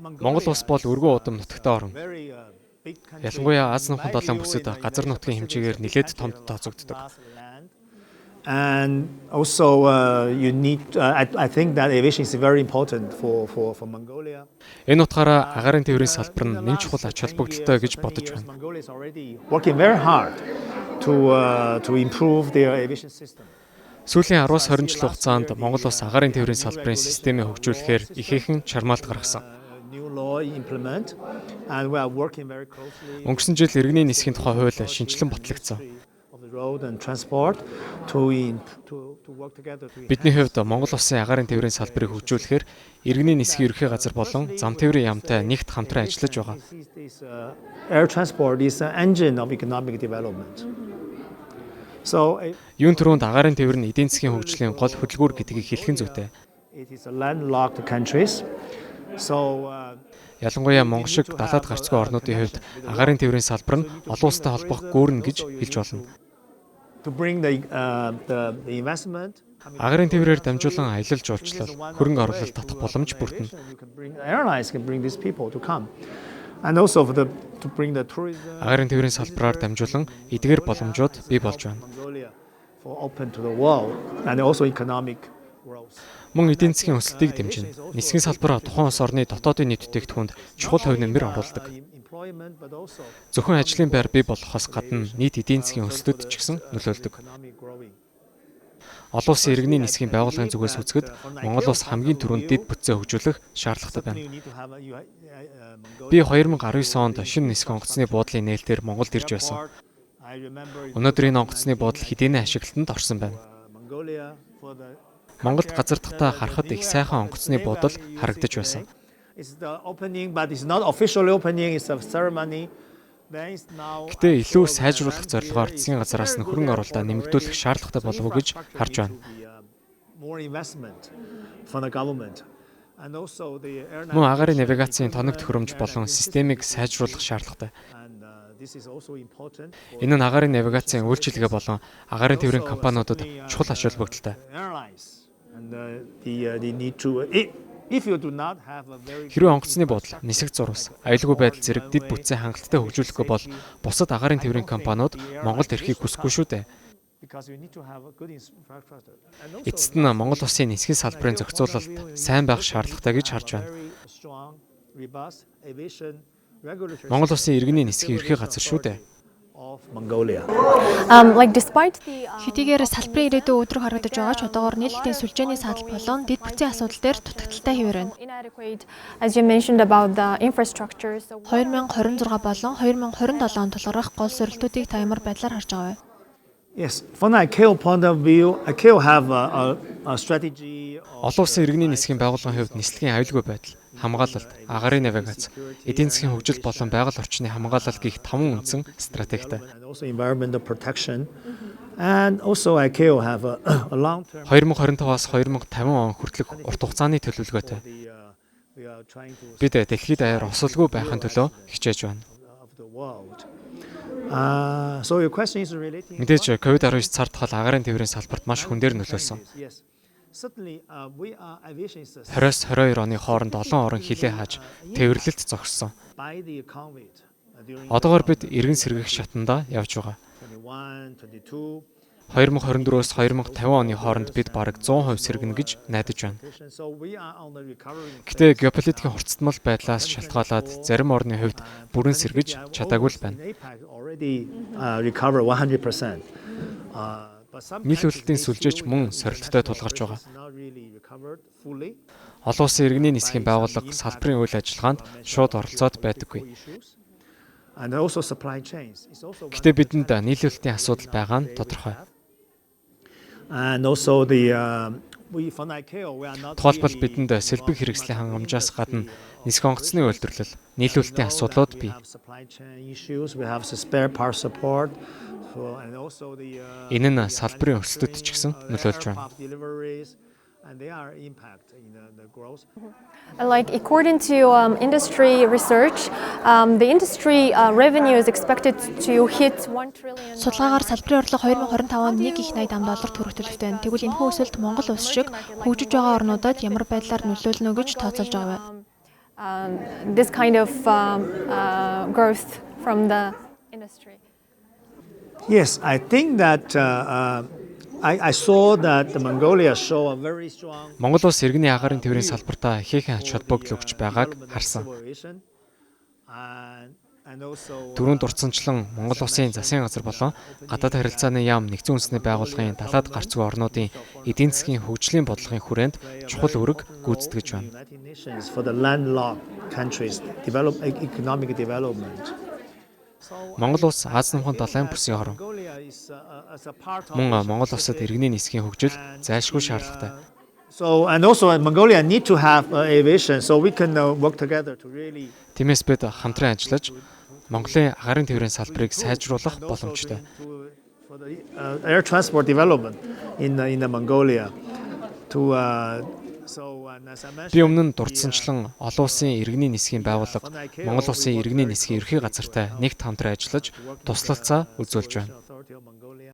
Монгол улс бол өргөн удам нутагтай орн. Ялангуяа Аз нутгийн долоон бүсэд газар нутгийн хэмжээгээр нэлээд томд тооцогддог. And also, I think that aviation is very important for Mongolia. Энэ утгаараа агаарын тээврийн салбар нь нэн чухал ач холбогдолтой гэж бодож байна. Mongolia is already working very hard to improve their aviation system. Сүүлийн 10-20 жилийн хугацаанд Монгол улс агаарын тээврийн салбарын системийг хөгжүүлэхээр ихээхэн чармаалт гаргасан. Өнгөрсөн жил иргэний нисхийн тухай хууль шинжилэн батлагдсан. Бидний хувьд Монгол улсын агаарын тээврийн салбарыг хөгжүүлэхээр иргэний нисхийн ерөнхий газар болон зам тээврийн яамтай нэгт хамтран ажиллаж байгаа. Air transport is an engine of economic development. Юун түрүүнд агаарын тээвэр нь эдийн засгийн хөгжлийн гол хөтөлбөр гэдгийг хэлхэн зүйтэй. Ялангуяа Монгол шиг далаад гарцгүй орнуудын хувьд агаарын тээврийн салбар нь олон улстай холбох гүүрэн гэж хэлж болно. Агаарын тээврээр дамжуулан аялал жуулчлал, хөрөнгө оруулалт татах боломж бүрдэнэ. Агаарын тээврийн салбараар дамжуулан эдгээр боломжууд бий болж байна. Мөн эдийн засгийн өсөлтийг дэмжинэ. Нисхийн салбар тухайн улс орны дотоодын нийт бүтээгдэхүүнд чухал хувь нэмэр оруулдаг. Зөвхөн ажлын байр бий болохоос гадна нийт эдийн засгийн өсөлтөд ч гэсэн нөлөөлдөг. Олон улсын иргэний нисхийн байгууллагын зүгээс үзэхэд Монгол улс хамгийн түрүүнд дэд бүтцээ хөгжүүлэх шаардлагатай байна. Би 2019 онд шинэ нисэх онгоцны буудлын нээлтээр Монголд ирж байсан. Өнөөдөр энэ онгоцны буудал хэдийнэ ашиглалтанд орсон байна. Монголд газардахтаа харахад их сайхан онгоцны буудал харагдаж байсан. Гэтэ илүү сайжруулах зорилгоор засгийн газараас нь хөрөнгө оруулалтаа нэмэгдүүлэх шаардлагатай болов уу гэж харж байна. Мөн агаарын навигацийн тоног төхөөрөмж болон системийг сайжруулах шаардлагатай. Энэ нь агаарын навигацийн үйлчилгээ болон агаарын тээврийн компаниудад чухал ач холбогдолтой. Хэрвээ онгоцны буудал, нисэх зурвас, аюулгүй байдал зэрэг дэд бүтцээ хангалттай хөгжүүлэхгүй бол бусад агаарын тээврийн компаниуд Монголд ирэхийг хүсэхгүй шүү дээ. Эцэст нь Монгол улсын нисхийн салбарын зохицуулалт сайн байх шаардлагатай гэж харж байна. Монгол улсын иргэний нисхийн ерхий газар шүү дээ. Хэдийгээр салбарын ирээдүйн өдрөг харагдаж байгаа ч одоогоор нийлэлтийн сүлжээний саатал болон дэд бүтцийн асуудал дээр дутагдaltaй хэвээр байна. 2026 болон 2027 он тулгарх гол сорилтуудыг та ямар байдлаар харж байгаа вэ? Yes, from an ICAO point of view, ICAO have a strategy. Олон улсын иргэний нисхийн байгууллагын хувьд нислэгийн аюулгүй байдал, хамгаалалт, агаарын навигац, эдийн засгийн хөгжил болон байгаль орчны хамгаалалт гэх 5 үндсэн стратегитай. And also ICAO have a long-term 2025-аас 2050 он хүртэлх урт хугацааны төлөвлөгөөтэй. Бид дэлхийд даяар осолгүй байхын төлөө хичээж байна. So your question is relating. Мэдээж COVID-19 цар тахал агаарын тээврийн салбарт маш хүндээр нөлөөлсөн. 20-22 оны хооронд олон орн хилээ хааж тээвэрлэлт зогссон. Одоогоор бид эргэн сэргийх шатанда явж байгаа. 2024-өөс 2050 оны хооронд бид бараг 100% сэргэнэ гэж найдаж байна. Гэтэ геополитикийн хурцтмал байдлаас шалтгаалаад зарим орны хувьд бүрэн сэргэж чадаагүй л байна. Нийлүүлэлтийн сүлжээч мөн сорилттой тулгарч байгаа. Олон улсын иргэний нисхийн байгууллага салбарын үйл ажиллагаанд шууд оролцоод байдаггүй. Гэтэ бидэнд нийлүүлэлтийн асуудал байгаа нь тодорхой. Тухайлбал бидэнд сэлбэг хэрэгслийн хангамжаас гадна нисэх онгоцны үйлдвэрлэл, нийлүүлэлтийн асуудлууд бий. Энэ нь салбарын өсөлтөд ч гэсэн нөлөөлж байна. Like according to industry research, the industry revenue is expected to hit 1 trillion. Судалгаагаар салбарын орлого 2025 онд 1.80 ам доллар хүрэх төлөвтэй байна. Тэгвэл энэхүү өсөлт Монгол улс шиг хөгжиж байгаа орнуудад ямар байдлаар нөлөөлнө гэж тооцоолж байгаа вэ? this kind of growth from the industry. Yes, I think that I saw that Mongolia show a very strong Монгол улс иргэний агарын тээврийн салбартаа ихээхэн ач холбогдол өгч байгааг харсан. Түрүүнд дурдсанчлан Монгол улсын засгийн газар болон гадаад харилцааны яам нэгдсэн үндэсний байгууллагын далаад гарч буй орнуудын эдийн засгийн хөгжлийн бодлогын хүрээнд чухал үүрэг гүйцэтгэж байна. for the landlocked countries develop economic development. Монгол улс Аз намхан далайн бүсийн хорон. Мөн Монгол улсад иргэний нисхийн хөгжил зайлшгүй шаардлагатай. So and also Mongolia need to have aviation so we can work together to really Тиймээс бид хамтран ажиллаж Монголын агарын тээврийн салбарыг сайжруулах боломжтой. for the air transport development in the Mongolia to so as I mentioned Би өмнө нь дурдсанчлан олон улсын иргэний нисхийн байгууллага Монгол улсын иргэний нисхийн ерхий газартай нэгт хамтран ажиллаж туслалцаа үзүүлж байна. Authority of Mongolia